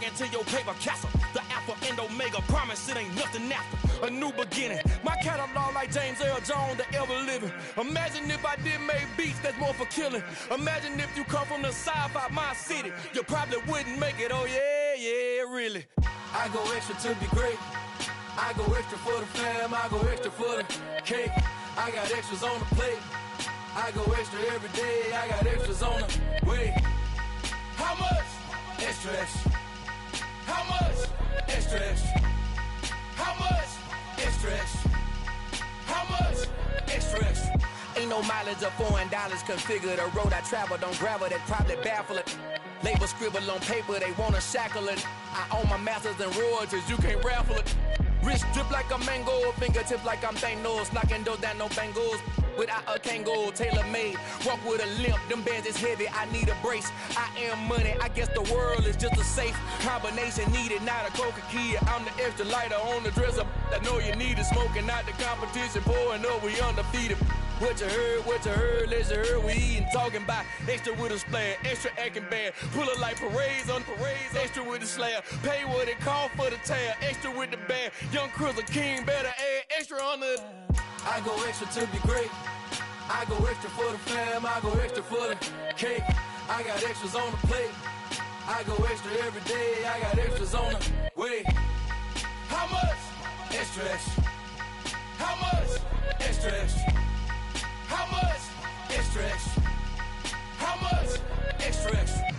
back into your paper castle. The alpha and omega, promise it ain't nothing after. A new beginning. My catalog like James Earl Jones, the ever living. Imagine if I did make beats that's more for killing. Imagine if you come from the south out my city. You probably wouldn't make it, oh yeah, really. I go extra to be great. I go extra for the fam, I go extra for the cake. I got extras on the plate. I go extra every day, I got extras on the way. How much? Extra, extra. How much? Extra, extra. How much? Extra, extra. How much? Extra, extra. Ain't no mileage of $4 configure the road I travel. Don't gravel, that probably baffle it. Label scribble on paper, they wanna shackle it. I own my masters and royalties, you can't raffle it. Wrist drip like a mango, fingertips like I'm Thanos, knocking those down no bangles. Without a Kango, tailor-made, walk with a limp, them bands is heavy, I need a brace. I am money, I guess the world is just a safe combination needed, not a coca-key. I'm the extra lighter on the dresser, I know you need it, smoking out the competition, pouring up, we undefeated. What you heard, let's you heard, we eatin', talking about extra with a splash, extra acting bad, pull it like parades on parades, extra with the slab, pay what it cost for the tab, extra with the band, young Cruiser King, better add extra on the... I go extra to be great. I go extra for the fam, I go extra for the cake. I got extras on the plate. I go extra every day, I got extras on the way. How much? Extra, extra. How much? Extra, extra. How much? Extra, extra. How much? Extra, extra.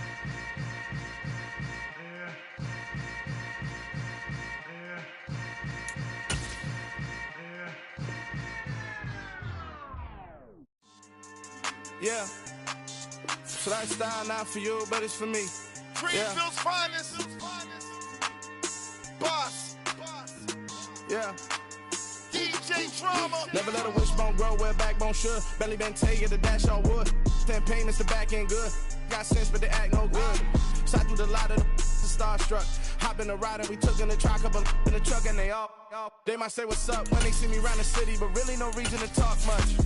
Yeah, so that style not for you, but it's for me. Greenfield's finest. Boss. Yeah. DJ Drama. Never let a wishbone grow where a backbone should. Belly been taken to dash all wood. 10 payments to back end good. Got sense, but they act no good. So I threw the lot of the starstruck. Hop in the ride and we took in the truck, up in the truck, and they might say what's up when they see me around the city, but really no reason to talk much.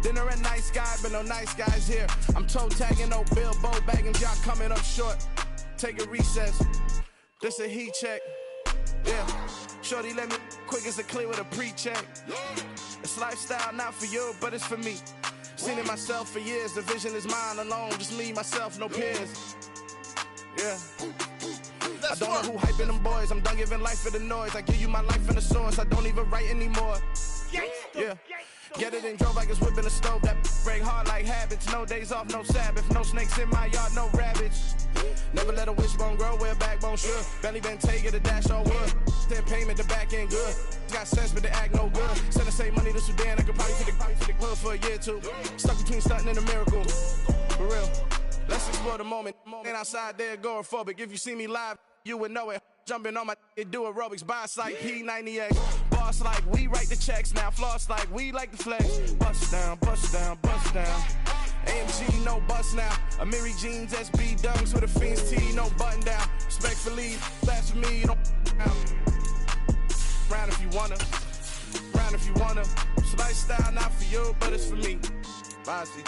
Dinner at nice guy, but no nice guys here. I'm toe tagging, no Bilbo bagging, y'all coming up short. Take a recess. This a heat check. Yeah. Shorty let me quick as a clear with a pre-check. It's lifestyle not for you, but it's for me. Seen it myself for years. The vision is mine alone. Just me, myself, no peers. Yeah. I don't know who hyping them boys. I'm done giving life for the noise. I give you my life in the source. I don't even write anymore. Yeah. Get it and drove like it's whipping a stove. That break hard like habits. No days off, no Sabbath. No snakes in my yard, no rabbits. Never let a wishbone grow where a backbone should. Belly been taken to dash all wood. 10 payment, the back end good. Got sense, but they act no good. Send the same money to Sudan. I could probably take the hood for a year or two. Stuck between stunting and a miracle. For real. Let's explore the moment. Ain't outside there agoraphobic. If you see me live, you would know it. Jumping on my do aerobics, boss like P90X. Boss like we write the checks now. Floss like we like the flex. Bust down, bust down, bust down. AMG, no bust now. Amiri jeans, SB dunks with a Fiends T, no button down. Respectfully, that's for me, you don't round if you wanna. Round if you wanna. It's lifestyle not for you, but it's for me. Bossy.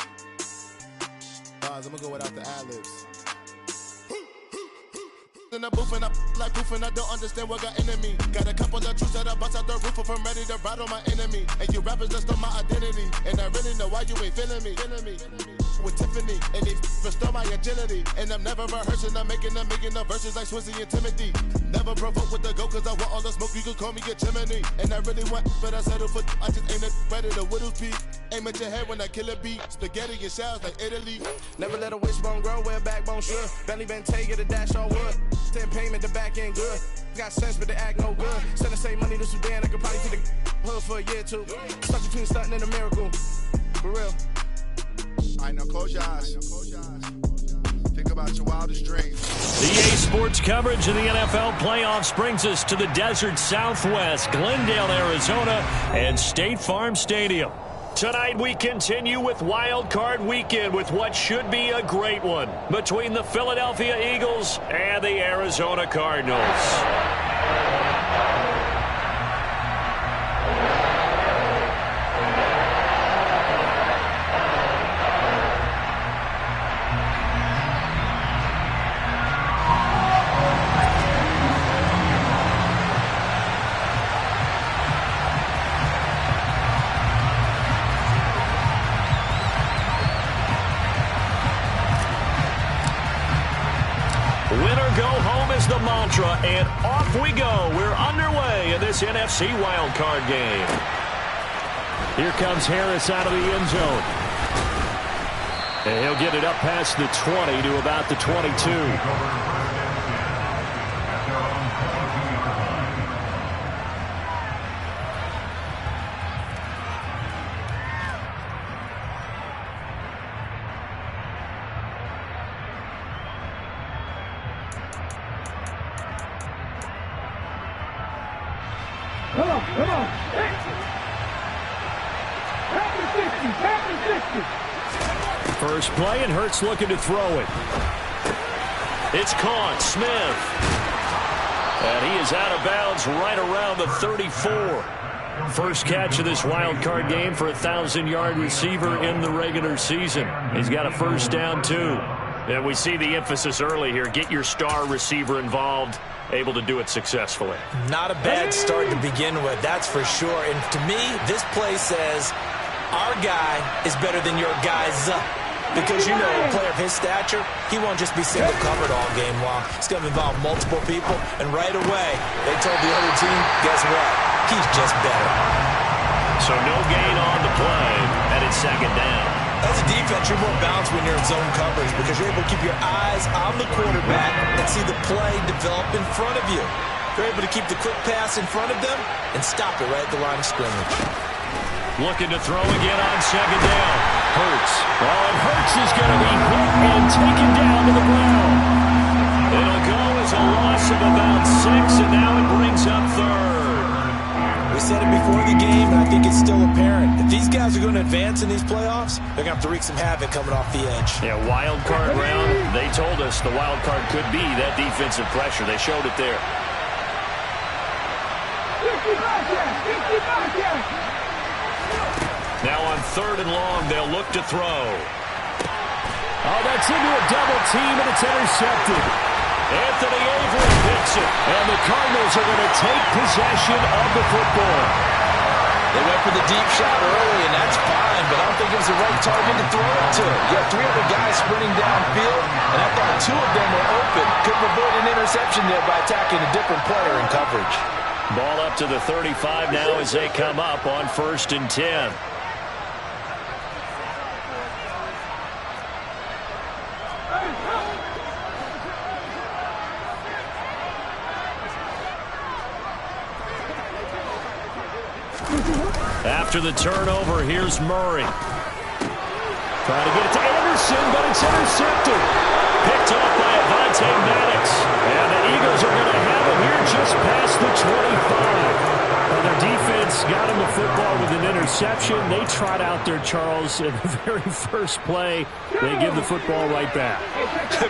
I'm gonna go without the ad-libs. In the booth and I like proof and I don't understand what got into me. Got a couple of truths that I bust out the roof if I'm ready to ride on my enemy. And you rappers just stole my identity, and I really know why you ain't feeling me. With Tiffany, and they restore my agility. And I'm never rehearsing, I'm making the verses like Swizzy and Timothy. Never provoke with the go, cause I want all the smoke, you can call me a chimney. And I really want, but I settle for, I just aim it ready to Whittles Peak. Aim at your head when I kill a beat. Spaghetti and shells like Italy. Never let a wishbone grow where a backbone should. Belly been taken to dash all wood. 10 payment, the back end good. Got sense, but they act no good. Send the same money to Sudan, I could probably take the hood for a year or two. Stuck between stunting and a miracle. For real. Alright, now close your eyes. Think about your wildest dreams. The EA Sports coverage of the NFL playoffs brings us to the desert Southwest, Glendale, Arizona, and State Farm Stadium. Tonight we continue with Wild Card Weekend with what should be a great one between the Philadelphia Eagles and the Arizona Cardinals. or go home is the mantra, and off we go. We're underway in this NFC wildcard game. Here comes Harris out of the end zone. And he'll get it up past the 20 to about the 22. Come on. First play, and Hurts looking to throw it. It's caught. Smith. And he is out of bounds right around the 34. First catch of this wild card game for a 1,000-yard receiver in the regular season. He's got a first down, too. And we see the emphasis early here. Get your star receiver involved. Able to do it successfully. Not a bad start to begin with, that's for sure. And to me, this play says our guy is better than your guy's. Because, you know, a player of his stature, he won't just be single covered all game long. He's going to involve multiple people. And right away, they told the other team, guess what? He's just better. So no gain on the play, and it's second down. As a defense, you're more balanced when you're in zone coverage because you're able to keep your eyes on the quarterback and see the play develop in front of you. You're able to keep the quick pass in front of them and stop it right at the line of scrimmage. Looking to throw again on second down. Hurts. Oh, and Hurts is going to be hit and taken down to the ground. It'll go as a loss of about 6, and now it brings up third. We said it before the game, and I think it's still apparent. If these guys are going to advance in these playoffs, they're going to have to wreak some havoc coming off the edge. Yeah, wild card round. They told us the wild card could be that defensive pressure. They showed it there. Now on third and long, they'll look to throw. Oh, that's into a double team, and it's intercepted. Anthony Avery picks it, and the Cardinals are going to take possession of the football. They went for the deep shot early, and that's fine, but I don't think it was the right target to throw it to. You have 3 other guys sprinting downfield, and I thought 2 of them were open. Couldn't avoid an interception there by attacking a different player in coverage. Ball up to the 35 now as they come up on 1st and 10. After the turnover, here's Murray. Trying to get it to Anderson, but it's intercepted. Picked off by Avonte Maddox. And the Eagles are going to have it here just past the 25. Well, their defense got him the football with an interception. They trot out there, Charles, in the very first play. They give the football right back.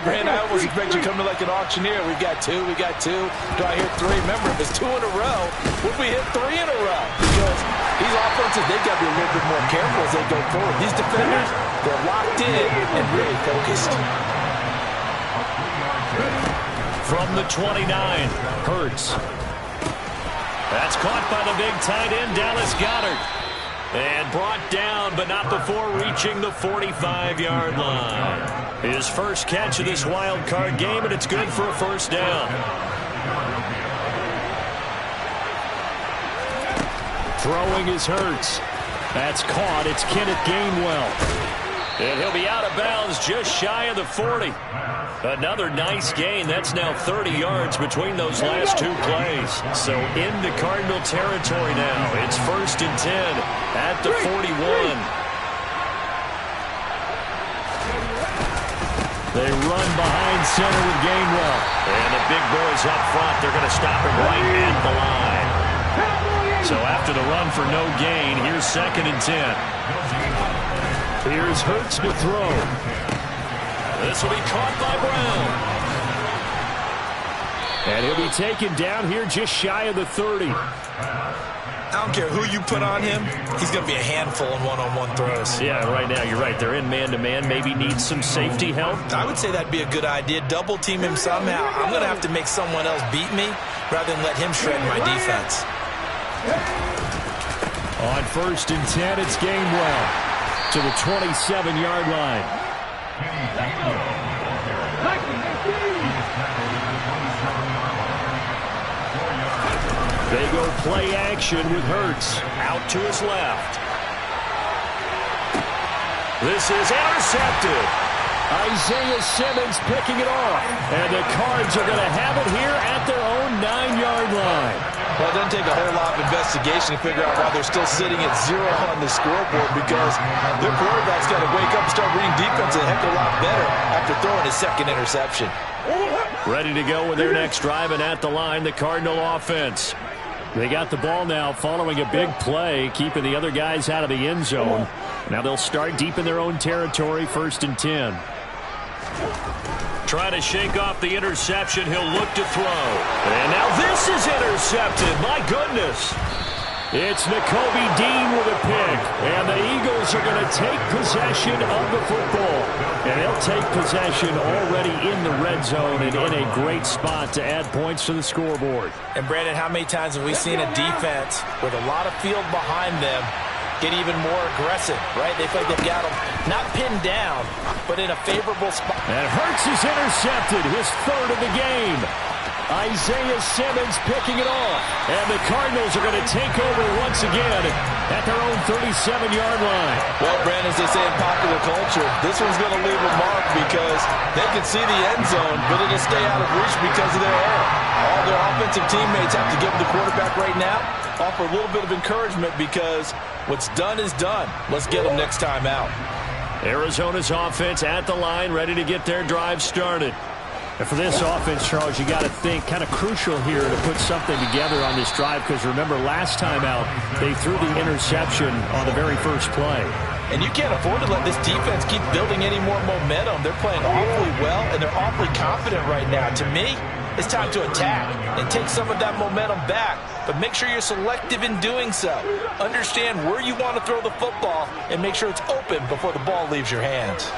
Brandon, I almost expect you coming like an auctioneer. We've got 2, we got 2. Do I hit 3? Remember, if it's 2 in a row, would we hit 3 in a row? Because these offenses, they've got to be a little bit more careful as they go forward. These defenders, they're locked in and really focused. From the 29, Hurts. That's caught by the big tight end, Dallas Goedert. And brought down, but not before reaching the 45-yard line. His first catch of this wild card game, and it's good for a first down. Throwing is Hurts. That's caught. It's Kenneth Gainwell. And he'll be out of bounds just shy of the 40. Another nice gain. That's now 30 yards between those last 2 plays. So into Cardinal territory now. It's 1st and 10 at the 41. They run behind center with Gainwell. And the big boys up front, they're going to stop him right at the line. So after the run for no gain, here's 2nd and 10. Here's Hurts to throw. This will be caught by Brown. And he'll be taken down here just shy of the 30. I don't care who you put on him, he's going to be a handful in one-on-one throws. Yeah, right now you're right. They're in man-to-man. Maybe needs some safety help. I would say that'd be a good idea. Double team him somehow. I'm going to have to make someone else beat me rather than let him shred my defense. On 1st and 10, it's Gainwell to the 27-yard line. They go play action with Hurts out to his left. This is intercepted. Isaiah Simmons picking it off. And the Cards are going to have it here at their own 9-yard line. Well, it doesn't take a whole lot of investigation to figure out why they're still sitting at 0 on the scoreboard, because their quarterback's got to wake up and start reading defense a heck of a lot better after throwing his second interception. Ready to go with their next drive, and at the line, the Cardinal offense. They got the ball now following a big play, keeping the other guys out of the end zone. Now they'll start deep in their own territory, 1st and 10. Trying to shake off the interception. He'll look to throw. And now this is intercepted. My goodness. It's Nakobe Dean with a pick. And the Eagles are going to take possession of the football. And they'll take possession already in the red zone and in a great spot to add points to the scoreboard. And, Brandon, how many times have we seen a defense with a lot of field behind them get even more aggressive, right? They feel like they've got them not pinned down, but in a favorable spot. And Hurts is intercepted, his 3rd of the game. Isaiah Simmons picking it off. And the Cardinals are going to take over once again at their own 37-yard line. Well, Brandon, as they say in popular culture, this one's going to leave a mark because they can see the end zone, but it'll stay out of reach because of their error. All their offensive teammates have to give the quarterback right now, offer a little bit of encouragement, because what's done is done. Let's get them next time out. Arizona's offense at the line, ready to get their drive started. And for this offense, Charles, you got to think kind of crucial here to put something together on this drive, because remember, last time out, they threw the interception on the very first play. And you can't afford to let this defense keep building any more momentum. They're playing awfully well, and they're awfully confident right now. To me, it's time to attack and take some of that momentum back, but make sure you're selective in doing so. Understand where you want to throw the football and make sure it's open before the ball leaves your hands.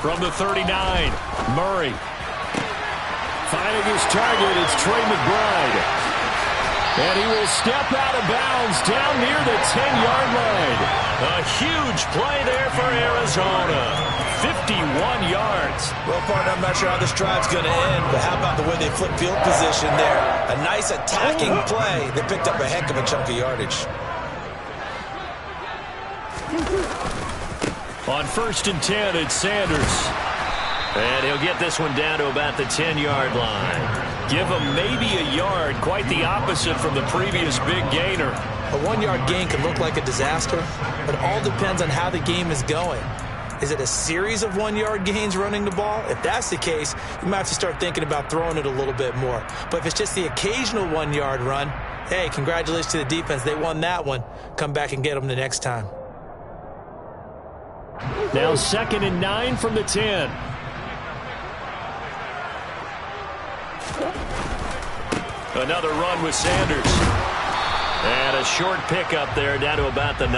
From the 39, Murray. Finding his target, it's Trey McBride. And he will step out of bounds down near the 10-yard line. A huge play there for Arizona. 51 yards. Well, partner, I'm not sure how this drive's going to end, but how about the way they flip field position there? A nice attacking play that picked up a heck of a chunk of yardage. On 1st and 10, it's Sanders. And he'll get this one down to about the 10-yard line. Give him maybe a yard, quite the opposite from the previous big gainer. A 1-yard gain can look like a disaster, but all depends on how the game is going. Is it a series of 1-yard gains running the ball? If that's the case, you might have to start thinking about throwing it a little bit more. But if it's just the occasional 1-yard run, hey, congratulations to the defense. They won that one. Come back and get them the next time. Now 2nd and 9 from the 10. Another run with Sanders. And a short pickup there down to about the 9.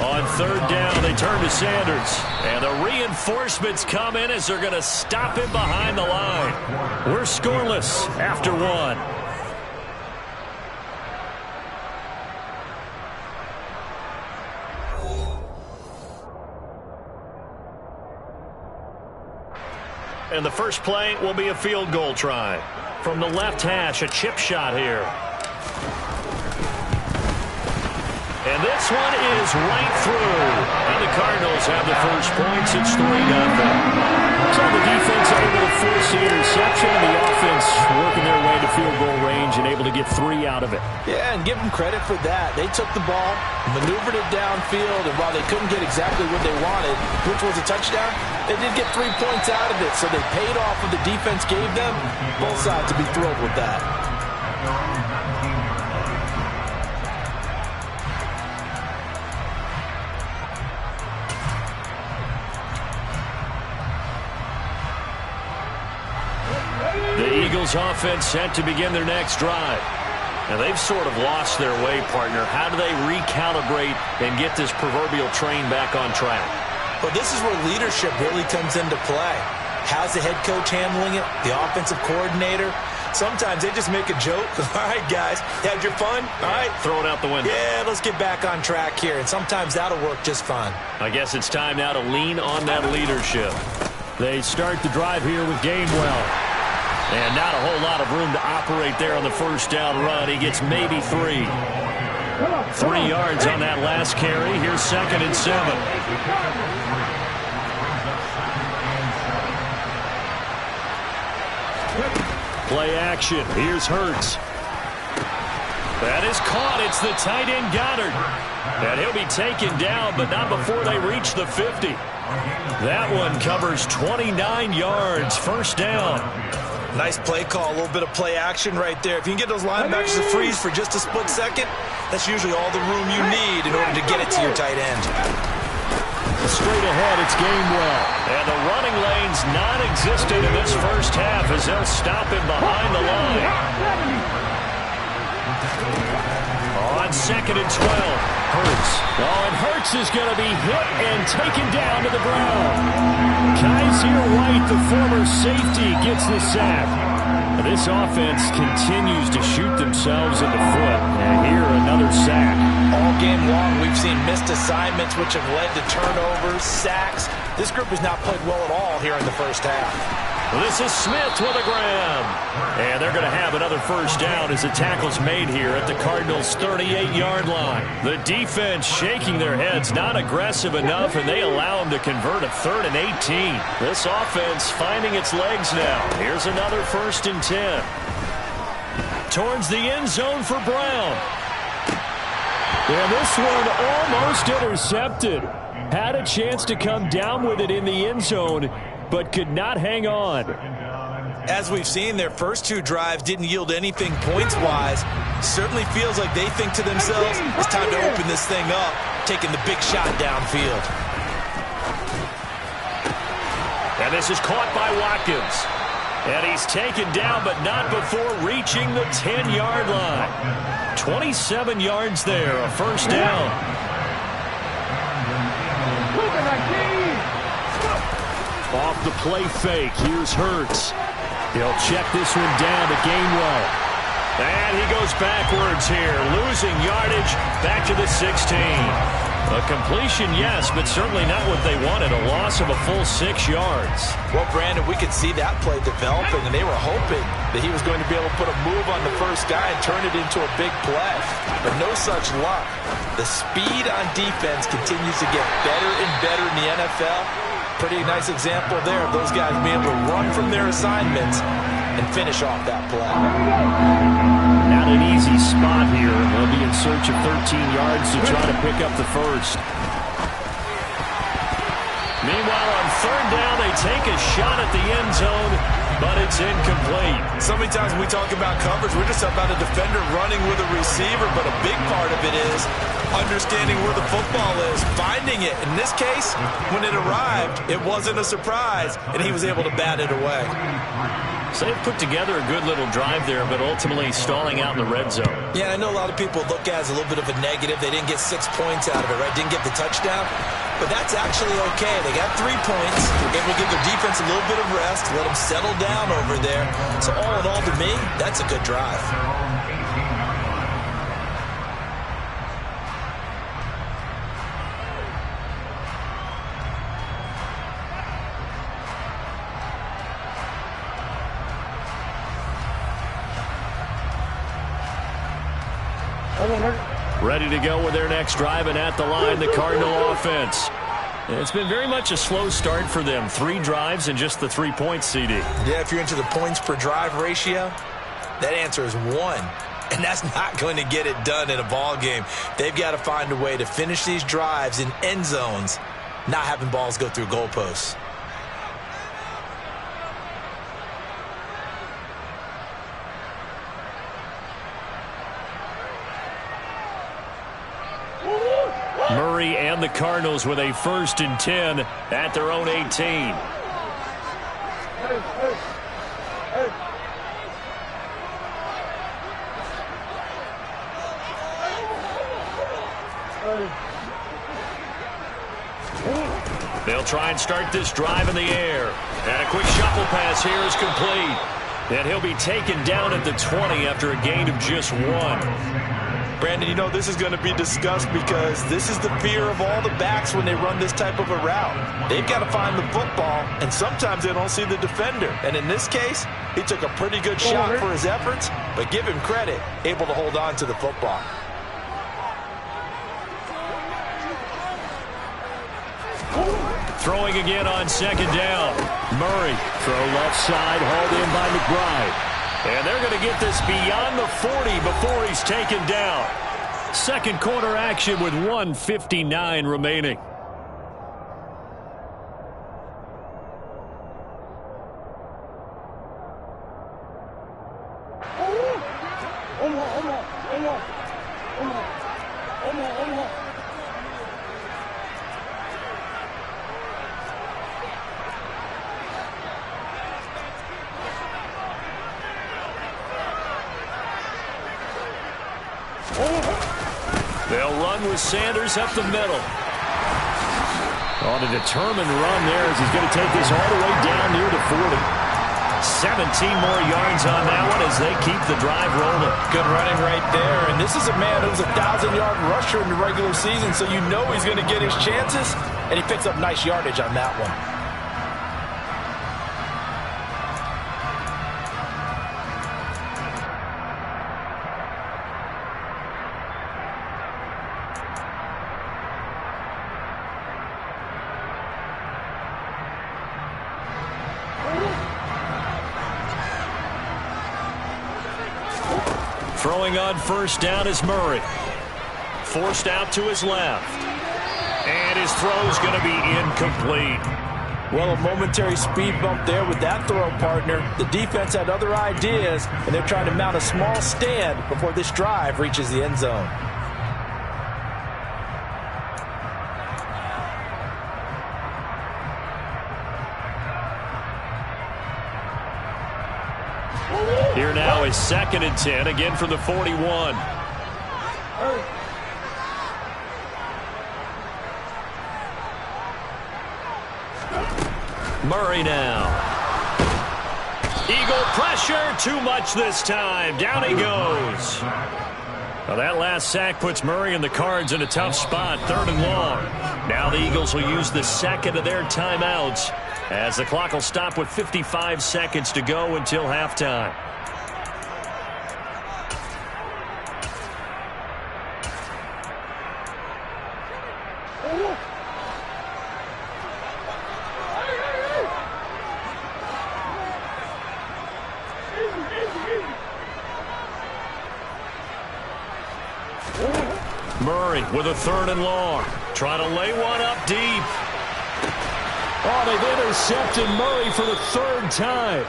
On 3rd down, they turn to Sanders. And the reinforcements come in as they're going to stop him behind the line. We're scoreless after 1. And the first play will be a field goal try. From the left hash, a chip shot here. And this one is right through. And the Cardinals have the first points. It's 3-0. So the defense able to force the interception, and the offense working their way to field goal range and able to get 3 out of it. Yeah, and give them credit for that. They took the ball, maneuvered it downfield, and while they couldn't get exactly what they wanted, which was a touchdown, they did get 3 points out of it. So they paid off what the defense gave them. Both sides to be thrilled with that. The Eagles offense set to begin their next drive. And they've sort of lost their way, partner. How do they recalibrate and get this proverbial train back on track? Well, this is where leadership really comes into play. How's the head coach handling it? The offensive coordinator? Sometimes they just make a joke. All right, guys, had your fun? All right. Throw it out the window. Yeah, let's get back on track here. And sometimes that'll work just fine. I guess it's time now to lean on that leadership. They start the drive here with Gainwell. And not a whole lot of room to operate there on the first down run. He gets maybe 3. 3 yards on that last carry. Here's 2nd and 7. Play action. Here's Hurts. That is caught. It's the tight end Goddard. And he'll be taken down, but not before they reach the 50. That one covers 29 yards. First down. Nice play call. A little bit of play action right there. If you can get those linebackers to freeze for just a split second, that's usually all the room you need in order to get it to your tight end. Straight ahead, it's Gainwell. And the running lane's non-existent in this first half as they'll stop him behind the line. On 2nd and 12, Hurts. Oh, and Hurts is going to be hit and taken down to the ground. Kaiser White, the former safety, gets the sack. This offense continues to shoot themselves in the foot. And here, another sack. All game long, we've seen missed assignments, which have led to turnovers, sacks. This group has not played well at all here in the first half. This is Smith with a grab. And they're going to have another first down as the tackle's made here at the Cardinals' 38-yard line. The defense shaking their heads, not aggressive enough, and they allow them to convert a 3rd and 18. This offense finding its legs now. Here's another 1st and 10. Towards the end zone for Brown. And this one almost intercepted. Had a chance to come down with it in the end zone, but could not hang on. As we've seen, their first 2 drives didn't yield anything points-wise. Certainly feels like they think to themselves, it's time to open this thing up, taking the big shot downfield. And this is caught by Watkins. And he's taken down, but not before reaching the 10-yard line. 27 yards there, a first down. Off the play fake, here's Hurts. He'll check this one down to Gainwell. And he goes backwards here, losing yardage back to the 16. A completion, yes, but certainly not what they wanted, a loss of a full 6 yards. Well, Brandon, we could see that play developing, and they were hoping that he was going to be able to put a move on the first guy and turn it into a big play. But no such luck. The speed on defense continues to get better and better in the NFL. Pretty nice example there of those guys being able to run from their assignments and finish off that play. Not an easy spot here. They'll be in search of 13 yards to try to pick up the first. Meanwhile, on 3rd down, they take a shot at the end zone, but it's incomplete. So many times when we talk about coverage, we're just about a defender running with a receiver, but a big part of it is understanding where the football is, finding it. In this case, when it arrived, it wasn't a surprise, and he was able to bat it away. So they've put together a good little drive there, but ultimately stalling out in the red zone. Yeah, I know a lot of people look at it as a little bit of a negative. They didn't get 6 points out of it, right? Didn't get the touchdown. But that's actually okay. They got 3 points. Able to give their defense a little bit of rest, let them settle down over there. So all in all, to me, that's a good drive. Ready to go with their next drive, and at the line, the Cardinal offense. It's been very much a slow start for them. 3 drives and just the 3 points, CD. Yeah, if you're into the points per drive ratio, that answer is 1. And that's not going to get it done in a ball game. They've got to find a way to finish these drives in end zones, not having balls go through goalposts. Murray and the Cardinals with a 1st and 10 at their own 18. They'll try and start this drive in the air. And a quick shuffle pass here is complete. And he'll be taken down at the 20 after a gain of just 1. Brandon, you know, this is going to be discussed because this is the fear of all the backs when they run this type of a route. They've got to find the football, and sometimes they don't see the defender. And in this case, he took a pretty good shot for his efforts, but give him credit, able to hold on to the football. Throwing again on second down. Murray, throw left side, hauled in by McBride. And they're going to get this beyond the 40 before he's taken down. Second quarter action with 1:59 remaining. They'll run with Sanders up the middle. On a determined run there as he's going to take this all the way down near the 40. 17 more yards on that one as they keep the drive rolling. Good running right there. And this is a man who's a 1,000-yard rusher in the regular season, so you know he's going to get his chances, and he picks up nice yardage on that one. Throwing on first down is Murray. Forced out to his left. And his throw's going to be incomplete. Well, a momentary speed bump there with that throw, partner. The defense had other ideas, and they're trying to mount a small stand before this drive reaches the end zone. Here now is 2nd and 10, again from the 41. Murray now. Eagle pressure, too much this time. Down he goes. Well, that last sack puts Murray and the Cards in a tough spot, 3rd and long. Now the Eagles will use the second of their timeouts as the clock will stop with 55 seconds to go until halftime. Murray with a 3rd and long. Trying to lay one up deep. Oh, they've intercepted Murray for the 3rd time.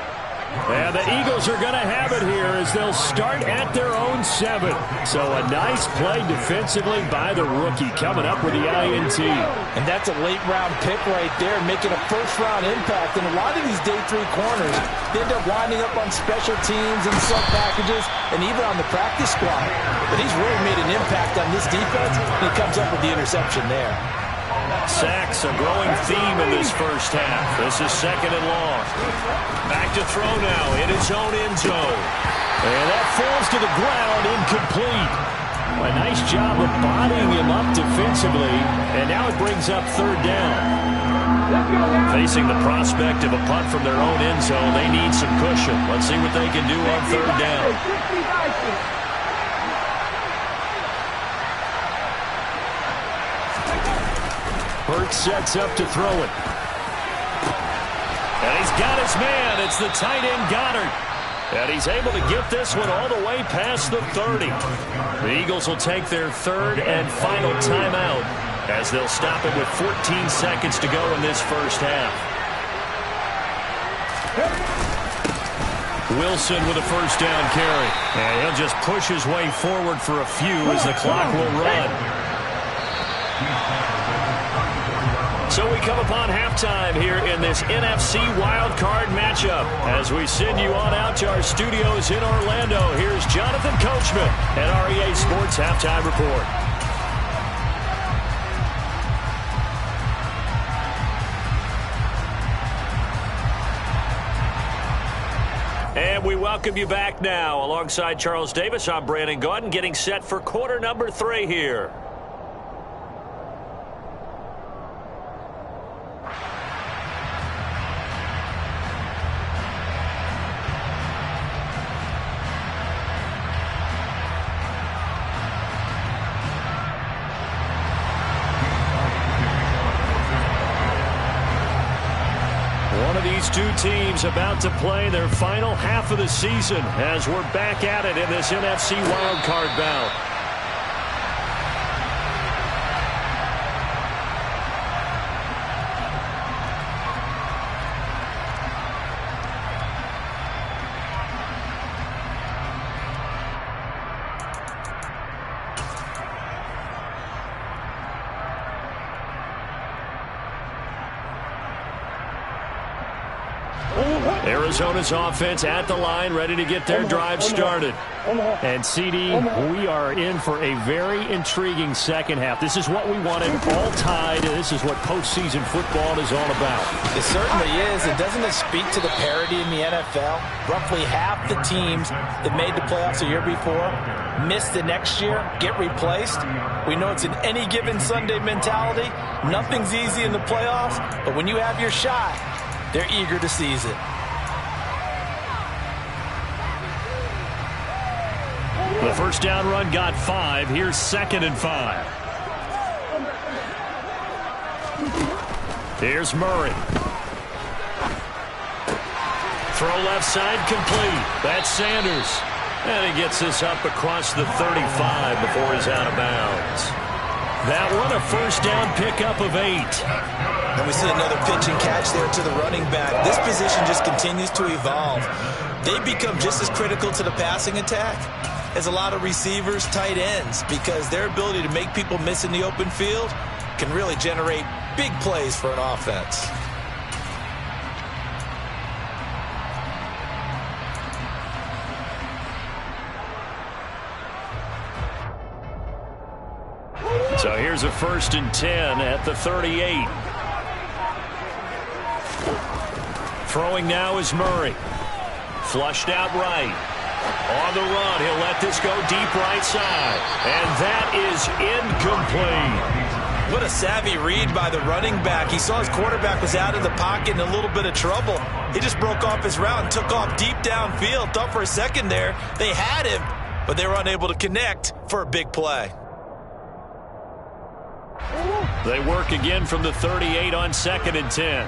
And the Eagles are going to have it here as they'll start at their own 7. So a nice play defensively by the rookie coming up with the INT. And that's a late-round pick right there, making a first-round impact. And a lot of these day 3 corners, they end up winding up on special teams and sub-packages and even on the practice squad. But he's really made an impact on this defense, and he comes up with the interception there. Sacks, a growing theme in this first half. This is 2nd and long. Back to throw now in his own end zone. And that falls to the ground, incomplete. A nice job of bodying him up defensively, and now it brings up 3rd down. Facing the prospect of a punt from their own end zone, they need some cushion. Let's see what they can do on 3rd down. Hurts sets up to throw it. And he's got his man. It's the tight end Goddard. And he's able to get this one all the way past the 30. The Eagles will take their 3rd and final timeout as they'll stop it with 14 seconds to go in this first half. Wilson with a first down carry. And he'll just push his way forward for a few as the clock will run. So we come upon halftime here in this NFC wildcard matchup. As we send you on out to our studios in Orlando, here's Jonathan Coachman at REA Sports Halftime Report. And we welcome you back now. Alongside Charles Davis, I'm Brandon Gaudin, getting set for quarter number 3 here. These two teams about to play their final half of the season as we're back at it in this NFC wildcard bout. Arizona's offense at the line, ready to get their drive started. And CD, we are in for a very intriguing second half. This is what we wanted, all tied. This is what postseason football is all about. It certainly is. And doesn't it speak to the parity in the NFL? Roughly half the teams that made the playoffs a year before miss the next year, get replaced. We know it's an any given Sunday mentality. Nothing's easy in the playoffs, but when you have your shot, they're eager to seize it. The first down run got 5. Here's 2nd and 5. Here's Murray. Throw left side complete. That's Sanders. And he gets this up across the 35 before he's out of bounds. That one a first down pickup of 8. And we see another pitch and catch there to the running back. This position just continues to evolve. They become just as critical to the passing attack as a lot of receivers, tight ends, because their ability to make people miss in the open field can really generate big plays for an offense. So here's a 1st and 10 at the 38. Throwing now is Murray. Flushed out right. On the run, he'll let this go deep right side. And that is incomplete. What a savvy read by the running back. He saw his quarterback was out of the pocket in a little bit of trouble. He just broke off his route and took off deep downfield. Thought for a second there they had him, but they were unable to connect for a big play. They work again from the 38 on 2nd and 10.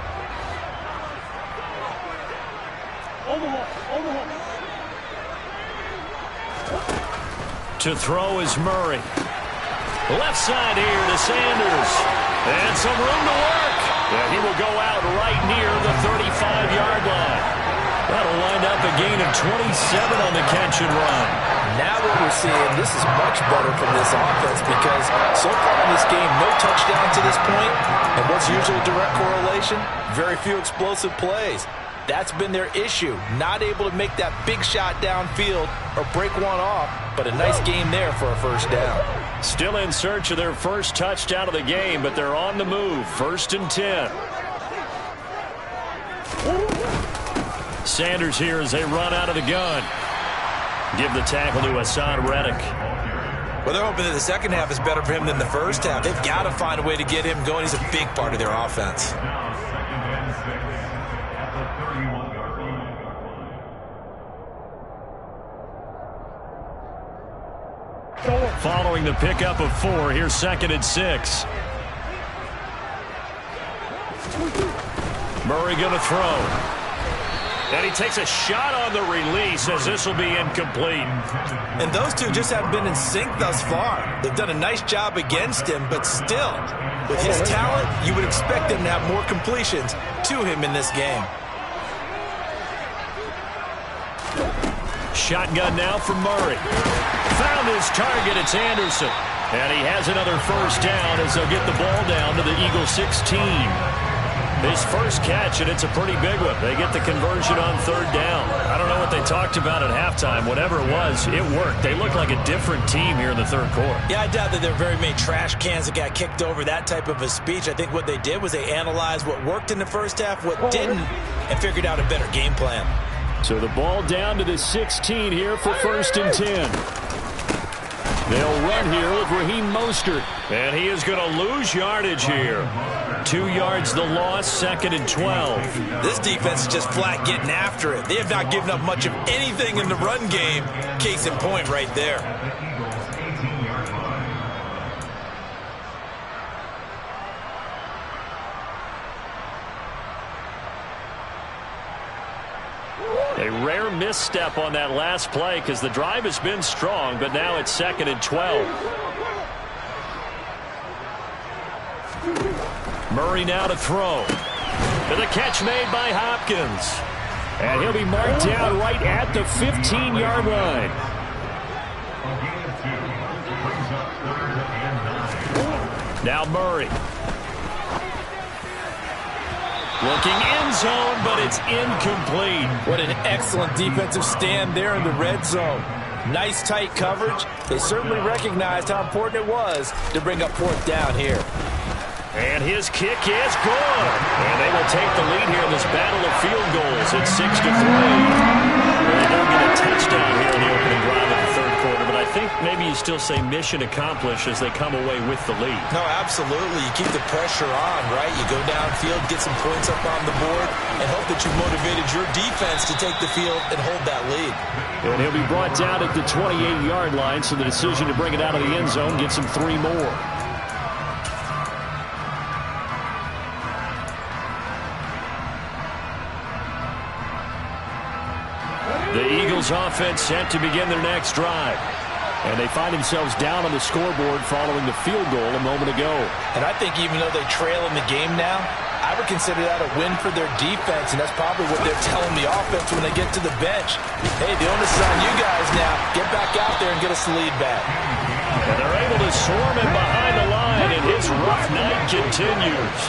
To throw is Murray. Left side here to Sanders. And some room to work. And he will go out right near the 35-yard line. That'll wind up a gain of 27 on the catch and run. Now what we're seeing, this is much better from this offense because so far in this game, no touchdown to this point. And what's usually a direct correlation? Very few explosive plays. That's been their issue. Not able to make that big shot downfield or break one off, but a nice game there for a first down. Still in search of their first touchdown of the game, but they're on the move. 1st and 10. Sanders here as they run out of the gun. Give the tackle to Hassan Reddick. Well, they're hoping that the second half is better for him than the first half. They've got to find a way to get him going. He's a big part of their offense. Following the pickup of 4, here's 2nd and 6. Murray going to throw. And he takes a shot on the release as this will be incomplete. And those two just haven't been in sync thus far. They've done a nice job against him, but still, with his talent, you would expect him to have more completions to him in this game. Shotgun now from Murray. Found his target. It's Anderson. And he has another first down as they'll get the ball down to the Eagles 16. His first catch, and it's a pretty big one. They get the conversion on 3rd down. I don't know what they talked about at halftime. Whatever it was, it worked. They look like a different team here in the 3rd quarter. Yeah, I doubt that there were very many trash cans that got kicked over, that type of a speech. I think what they did was they analyzed what worked in the first half, what didn't, and figured out a better game plan. So the ball down to the 16 here for 1st and 10. They'll run here with Raheem Mostert. And he is going to lose yardage here. 2 yards the loss, 2nd and 12. This defense is just flat getting after it. They have not given up much of anything in the run game. Case in point right there. A rare misstep on that last play because the drive has been strong, but now it's 2nd and 12. Murray now to throw. And the catch made by Hopkins. And he'll be marked down right at the 15-yard line. Now Murray. Looking end zone, but it's incomplete. What an excellent defensive stand there in the red zone. Nice tight coverage. They certainly recognized how important it was to bring up 4th down here. And his kick is good. And they will take the lead here in this battle of field goals. It's 6-3. They don't get a touchdown here in the opening drive of the 3rd quarter, but I think maybe you still say mission accomplished as they come away with the lead. No, absolutely. You keep the pressure on, right? You go downfield, get some points up on the board, and hope that you motivated your defense to take the field and hold that lead. And he'll be brought down at the 28-yard line, so the decision to bring it out of the end zone gets him 3 more. The Eagles offense set to begin their next drive. And they find themselves down on the scoreboard following the field goal a moment ago. And I think even though they trail in the game now, I would consider that a win for their defense, and that's probably what they're telling the offense when they get to the bench. Hey, the onus is on you guys now. Get back out there and get us the lead back. And they're able to swarm him behind the line, and his rough night continues.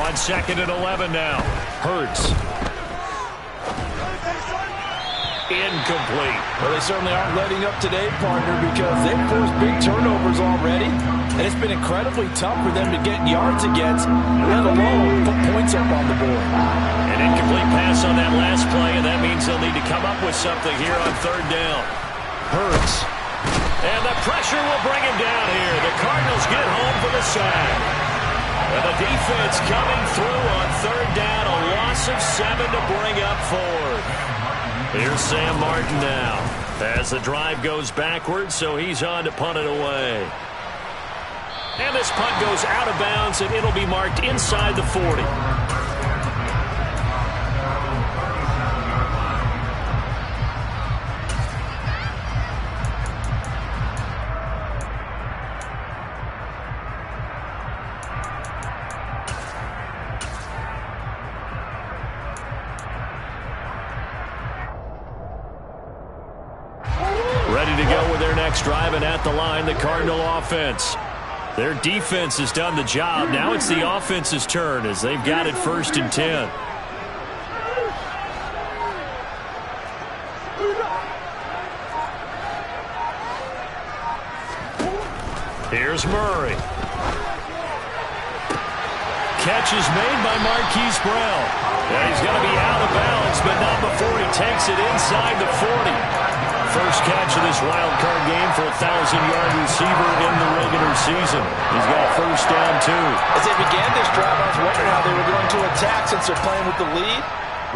On 2nd and 11 now. Hurts. Incomplete. Well, they certainly aren't letting up today, partner, because they've forced big turnovers already. And it's been incredibly tough for them to get yards against, let alone put points up on the board. An incomplete pass on that last play, and that means they'll need to come up with something here on 3rd down. Hurts. And the pressure will bring him down here. The Cardinals get home for the sack. And the defense coming through on 3rd down. A loss of 7 to bring up 4th. Here's Sam Martin now as the drive goes backwards, so he's on to punt it away. And this punt goes out of bounds, and it'll be marked inside the 40. Ready to go with their next drive, and at the line, the Cardinal offense. Their defense has done the job. Now it's the offense's turn as they've got it 1st and 10. Here's Murray. Catch is made by Marquise Brown. And he's going to be out of bounds, but not before he takes it inside the 40. First catch of this wild card game for a 1,000-yard receiver in the regular season. He's got 1st down, 2. As they began this drive, I was wondering how they were going to attack since they're playing with the lead.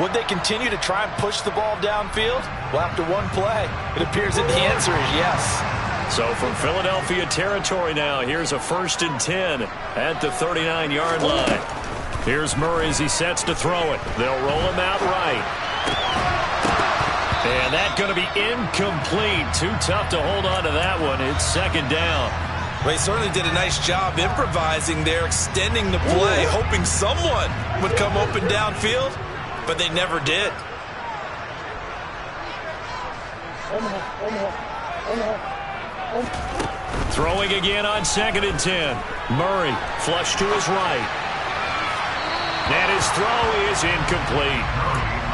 Would they continue to try and push the ball downfield? Well, after one play, it appears that the answer is yes. So from Philadelphia territory now, here's a 1st and 10 at the 39-yard line. Here's Murray as he sets to throw it. They'll roll him out right. And that's going to be incomplete. Too tough to hold on to that one. It's 2nd down. Well, he certainly did a nice job improvising there, extending the play, hoping someone would come open downfield, but they never did. Throwing again on 2nd and 10. Murray flush to his right. And his throw is incomplete.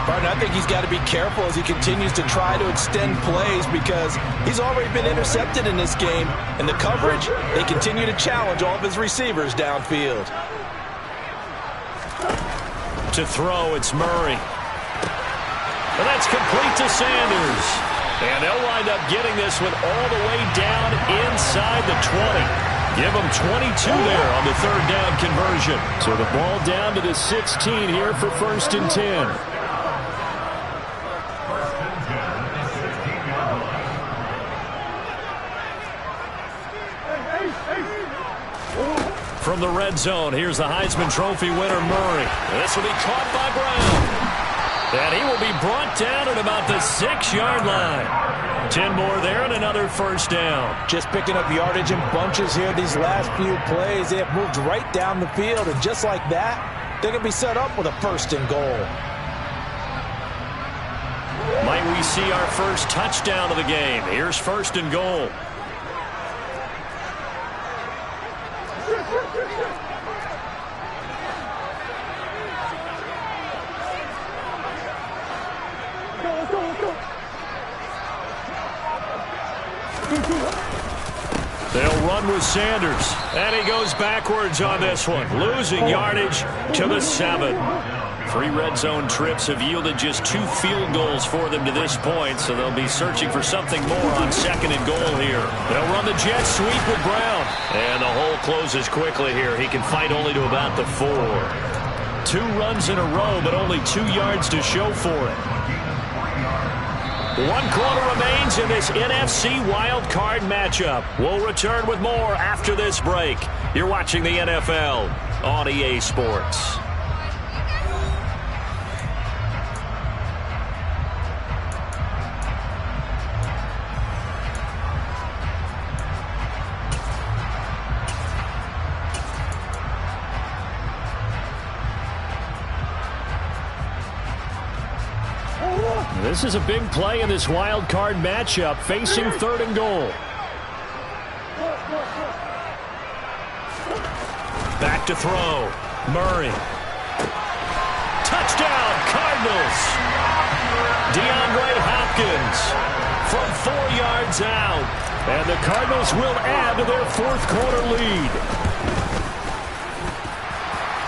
Partner, I think he's got to be careful as he continues to try to extend plays because he's already been intercepted in this game. And the coverage, they continue to challenge all of his receivers downfield. To throw, it's Murray. And that's complete to Sanders. And they'll wind up getting this one all the way down inside the 20. Give them 22 there on the third down conversion. So the ball down to the 16 here for 1st and 10. From the red zone, here's the Heisman Trophy winner, Murray. This will be caught by Brown. And he will be brought down at about the 6-yard line. 10 more there and another first down. Just picking up yardage in bunches here these last few plays. They have moved right down the field, and just like that, they're going to be set up with a 1st and goal. Might we see our first touchdown of the game? Here's 1st and goal. They'll run with Sanders, and he goes backwards on this one, losing yardage to the 7. 3 red zone trips have yielded just 2 field goals for them to this point, so they'll be searching for something more on 2nd and goal here. They'll run the jet sweep with Brown, and the hole closes quickly here. He can fight only to about the 4. 2 runs in a row, but only 2 yards to show for it. 1 quarter remains in this NFC Wild Card matchup. We'll return with more after this break. You're watching the NFL on EA Sports. This is a big play in this wild card matchup, facing 3rd and goal. Back to throw. Murray. Touchdown, Cardinals. DeAndre Hopkins from 4 yards out. And the Cardinals will add to their 4th quarter lead.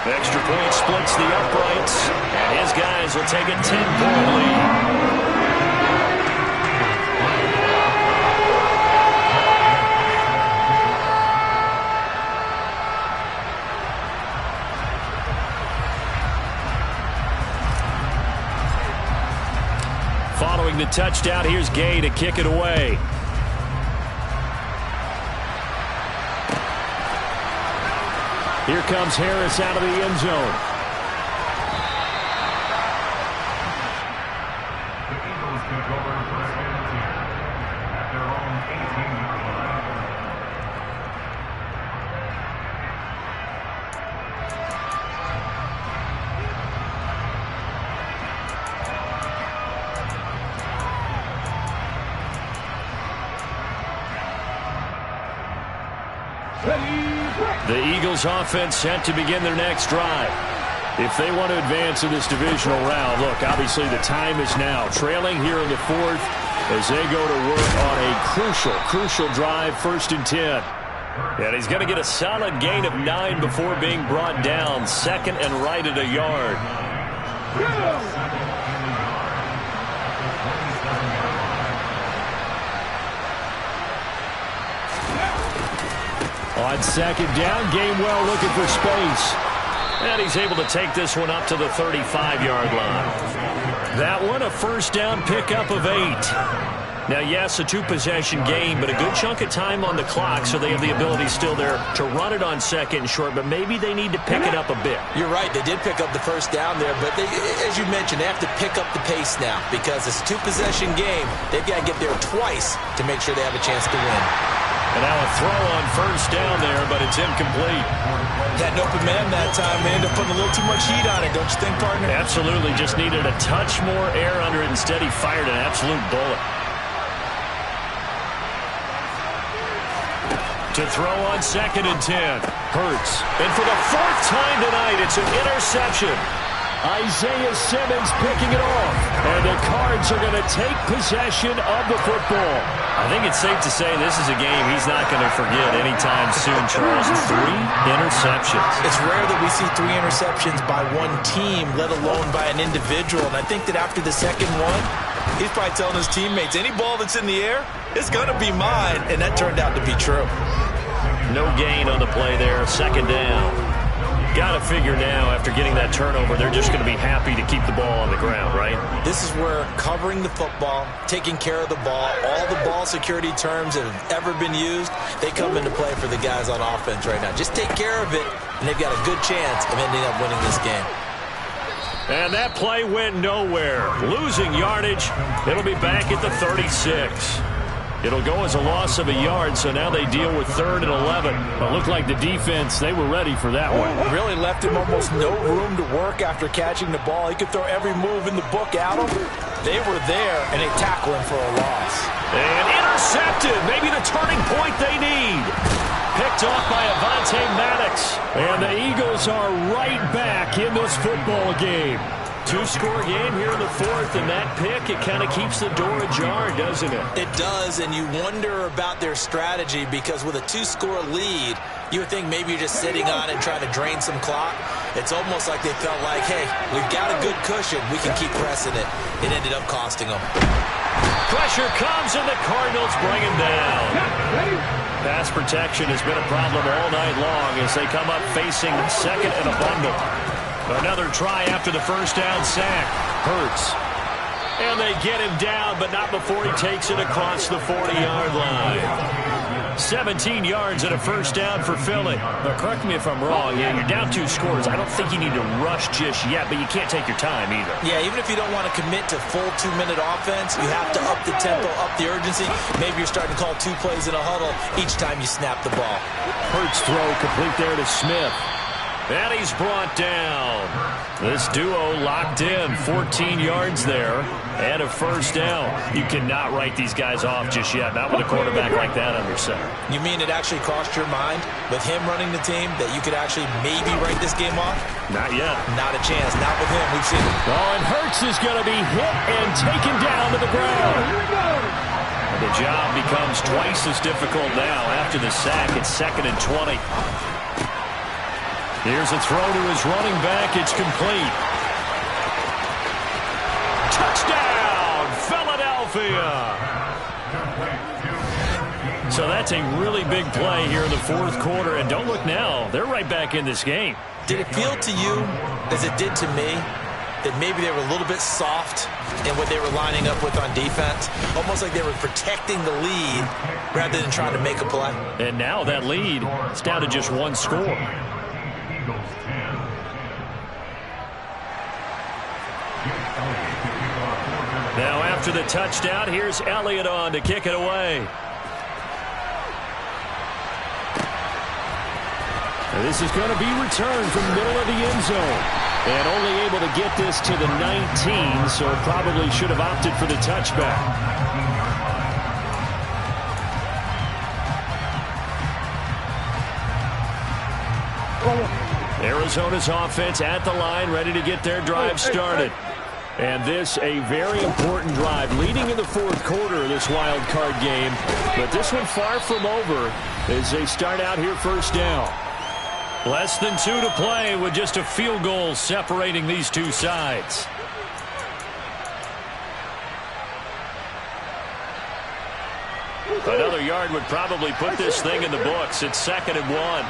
Extra point splits the uprights, and his guys will take a 10-point lead. Following the touchdown, here's Gay to kick it away. Here comes Harris out of the end zone. The Eagles took over first and 10 at their own 18-yard line. The Eagles offense set to begin their next drive. If they want to advance in this divisional round, look, obviously the time is now. Trailing here in the 4th as they go to work on a crucial drive, 1st and 10. And he's going to get a solid gain of 9 before being brought down. 2nd and right at a yard. On 2nd down, Gainwell looking for space. And he's able to take this one up to the 35-yard line. That one a 1st down pickup of 8. Now, yes, a 2-possession game, but a good chunk of time on the clock, so they have the ability still there to run it on 2nd and short, but maybe they need to pick it up a bit. You're right. They did pick up the 1st down there, but as you mentioned, they have to pick up the pace now because it's a 2-possession game. They've got to get there twice to make sure they have a chance to win. And now a throw on 1st down there, but it's incomplete. Had an open man that time. They ended up putting a little too much heat on it, don't you think, partner? Absolutely. Just needed a touch more air under it. Instead, he fired an absolute bullet. To throw on 2nd and 10. Hurts. And for the 4th time tonight, it's an interception. Isaiah Simmons picking it off. And the Cards are going to take possession of the football. I think it's safe to say this is a game he's not going to forget anytime soon, Charles. 3 interceptions. It's rare that we see 3 interceptions by one team, let alone by an individual. And I think that after the second one, he's probably telling his teammates, any ball that's in the air, it's going to be mine. And that turned out to be true. No gain on the play there. Second down. Got to figure now, after getting that turnover, they're just going to be happy to keep the ball on the ground, right? This is where covering the football, taking care of the ball, all the ball security terms that have ever been used, they come into play for the guys on offense right now. Just take care of it, and they've got a good chance of ending up winning this game. And that play went nowhere. Losing yardage. It'll be back at the 36. It'll go as a loss of a yard, so now they deal with 3rd and 11. It looked like the defense, they were ready for that one. Really left him almost no room to work after catching the ball. He could throw every move in the book at him. They were there, and they tackle him for a loss. And intercepted. Maybe the turning point they need. Picked off by Avonte Maddox. And the Eagles are right back in this football game. 2-score game here in the 4th, and that pick, it kind of keeps the door ajar, doesn't it? It does, and you wonder about their strategy because with a 2-score lead, you would think maybe you're just sitting on it and trying to drain some clock. It's almost like they felt like, hey, we've got a good cushion. We can keep pressing it. It ended up costing them. Pressure comes, and the Cardinals bring him down. Pass protection has been a problem all night long as they come up facing 2nd and a bundle. Another try after the first down sack. Hurts. And they get him down, but not before he takes it across the 40-yard line. 17 yards and a first down for Philly. But correct me if I'm wrong. Yeah, you're down 2 scores. I don't think you need to rush just yet, but you can't take your time either. Yeah, even if you don't want to commit to full 2-minute offense, you have to up the tempo, up the urgency. Maybe you're starting to call 2 plays in a huddle each time you snap the ball. Hurts throw complete there to Smith. And he's brought down. This duo locked in. 14 yards there and a first down. You cannot write these guys off just yet. Not with a quarterback like that under center. You mean it actually crossed your mind with him running the team that you could actually maybe write this game off? Not yet. Not a chance. Not with him. We've seen it. Oh, and Hurts is going to be hit and taken down to the ground. And the job becomes twice as difficult now after the sack. It's 2nd and 20. Here's a throw to his running back. It's complete. Touchdown, Philadelphia. So that's a really big play here in the 4th quarter. And don't look now. They're right back in this game. Did it feel to you, as it did to me, that maybe they were a little bit soft in what they were lining up with on defense? Almost like they were protecting the lead rather than trying to make a play. And now that lead is down to just 1 score. Now after the touchdown, here's Elliott on to kick it away. And this is going to be returned from the middle of the end zone. And only able to get this to the 19, so probably should have opted for the touchback. Arizona's offense at the line, ready to get their drive started. And this a very important drive, leading in the 4th quarter of this wild card game. But this one far from over as they start out here first down. Less than 2 to play with just a field goal separating these two sides. Another yard would probably put this thing in the books. It's 2nd and 1.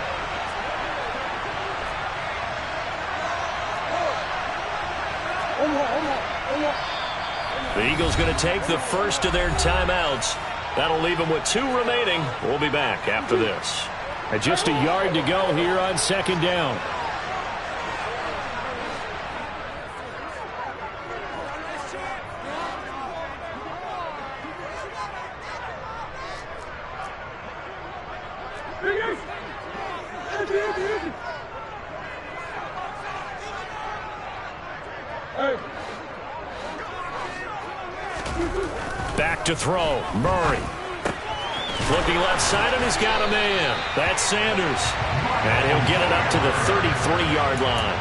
The Eagles going to take the first of their timeouts. That'll leave them with 2 remaining. We'll be back after this. And just a yard to go here on 2nd down. Back to throw. Murray. Looking left side, and he's got a man. That's Sanders. And he'll get it up to the 33-yard line.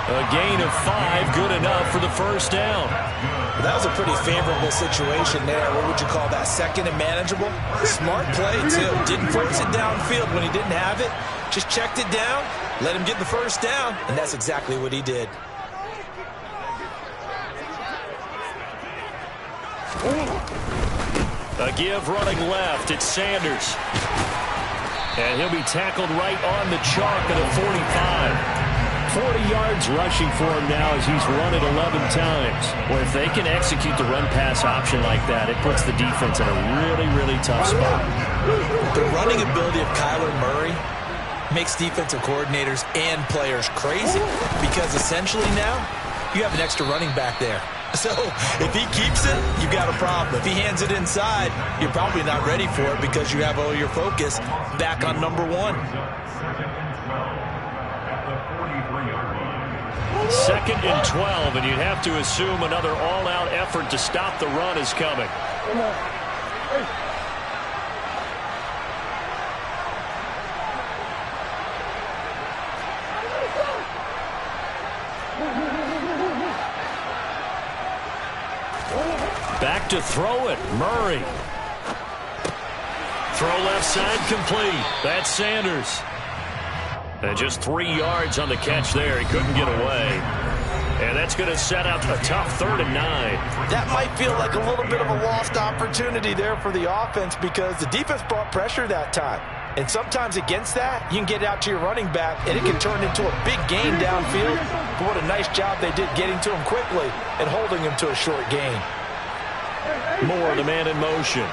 A gain of 5, good enough for the first down. Well, that was a pretty favorable situation there. What would you call that? Second and manageable? Smart play, too. Didn't force it downfield when he didn't have it. Just checked it down, let him get the first down, and that's exactly what he did. A give running left. It's Sanders. And he'll be tackled right on the chalk at a 45. 40 yards rushing for him now as he's run it 11 times. Well, if they can execute the run-pass option like that, it puts the defense in a really, really tough spot. The running ability of Kyler Murray makes defensive coordinators and players crazy because essentially now you have an extra running back there. So if he keeps it, you've got a problem. If he hands it inside, you're probably not ready for it because you have all your focus back on number 1. Second and 12, and you'd have to assume another all-out effort to stop the run is coming. Back to throw it, Murray. Throw left side complete. That's Sanders. And just 3 yards on the catch there. He couldn't get away. And that's going to set up a tough 3rd and 9. That might feel like a little bit of a lost opportunity there for the offense because the defense brought pressure that time. And sometimes against that, you can get out to your running back, and it can turn into a big gain downfield. But what a nice job they did getting to him quickly and holding him to a short gain. Moore, the man in motion.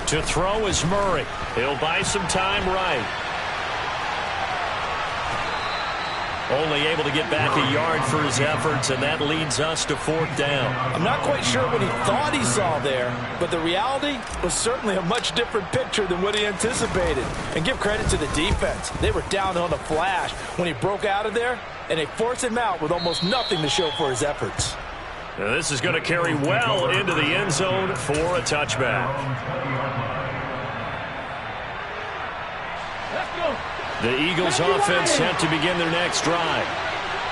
To throw is Murray. He'll buy some time right. Only able to get back a yard for his efforts, and that leads us to 4th down. I'm not quite sure what he thought he saw there, but the reality was certainly a much different picture than what he anticipated. And give credit to the defense. They were down on the flash when he broke out of there, and they forced him out with almost nothing to show for his efforts. Now this is going to carry well into the end zone for a touchback. The Eagles offense set to begin their next drive.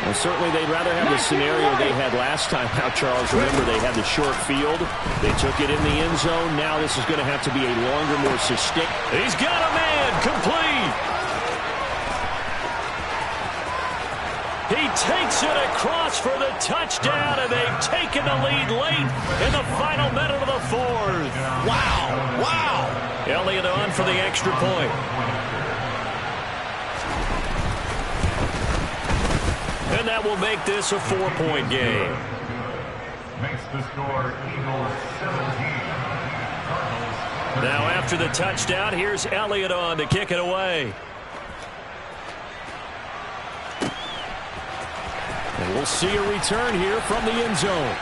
Well, certainly they'd rather have the scenario they had last time. Now, Charles, remember they had the short field. They took it in the end zone. Now this is going to have to be a longer, more sustained. He's got a man complete. He takes it across for the touchdown, and they've taken the lead late in the final minute of the 4th. Wow, wow. Elliott on for the extra point. And that will make this a 4-point game. Makes the score Eagles 17. Now after the touchdown, here's Elliott on to kick it away. And we'll see a return here from the end zone.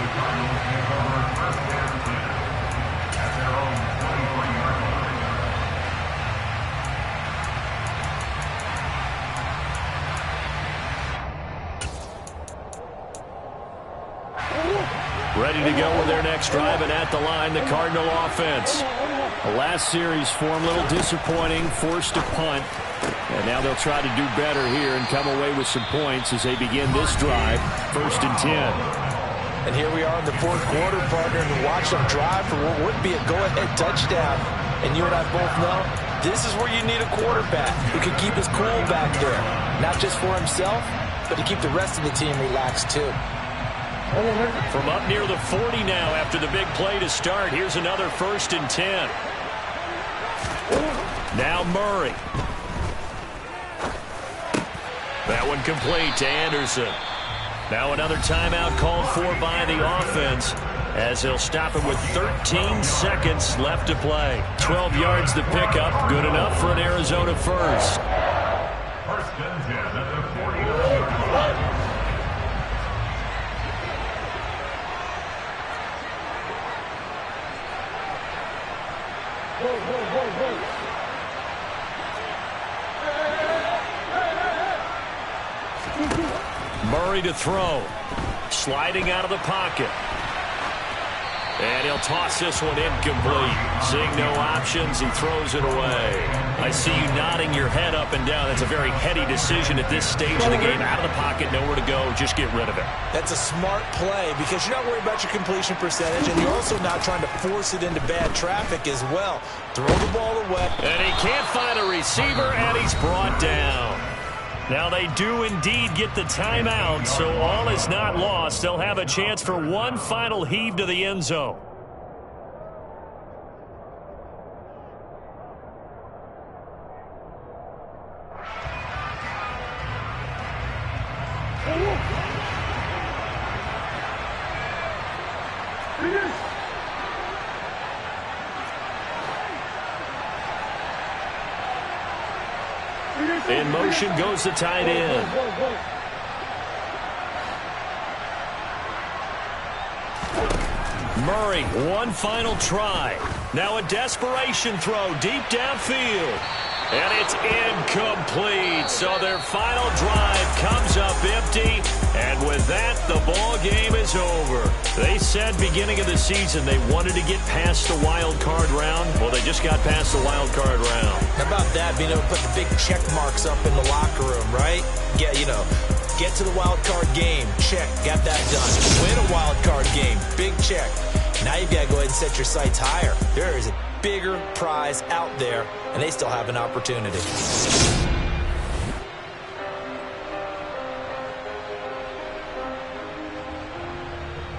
The Cardinals take over 1st and 10 at their own 23-yard line. Ready to go with their next drive, and at the line, the Cardinal offense. The last series for them, a little disappointing, forced to punt. And now they'll try to do better here and come away with some points as they begin this drive, 1st and 10. And here we are in the 4th quarter, partner, and watch them drive for what would be a go-ahead touchdown. And you and I both know this is where you need a quarterback who can keep his cool back there. Not just for himself, but to keep the rest of the team relaxed too. From up near the 40 now after the big play to start. Here's another 1st and 10. Now Murray. That one complete to Anderson. Now another timeout called for by the offense as they'll stop it with 13 seconds left to play. 12 yards to pick up. Good enough for an Arizona first. 1st and 10 at the 49. Murray to throw. Sliding out of the pocket. And he'll toss this one incomplete. Seeing no options, he throws it away. I see you nodding your head up and down. That's a very heady decision at this stage of the game. Out of the pocket, nowhere to go. Just get rid of it. That's a smart play because you're not worried about your completion percentage, and you're also not trying to force it into bad traffic as well. Throw the ball away. And he can't find a receiver, and he's brought down. Now they do indeed get the timeout, so all is not lost. They'll have a chance for one final heave to the end zone. In motion goes the tight end. Murray, one final try. Now a desperation throw deep downfield. And it's incomplete. So their final drive comes up empty. And with that, the ball game is over. They said beginning of the season they wanted to get past the wild card round. Well, they just got past the wild card round. How about that, being able to put the big check marks up in the locker room, right? Yeah, you know, get to the wild card game. Check, got that done. Win a wild card game. Big check. Now you've got to go ahead and set your sights higher. There is a bigger prize out there, and they still have an opportunity.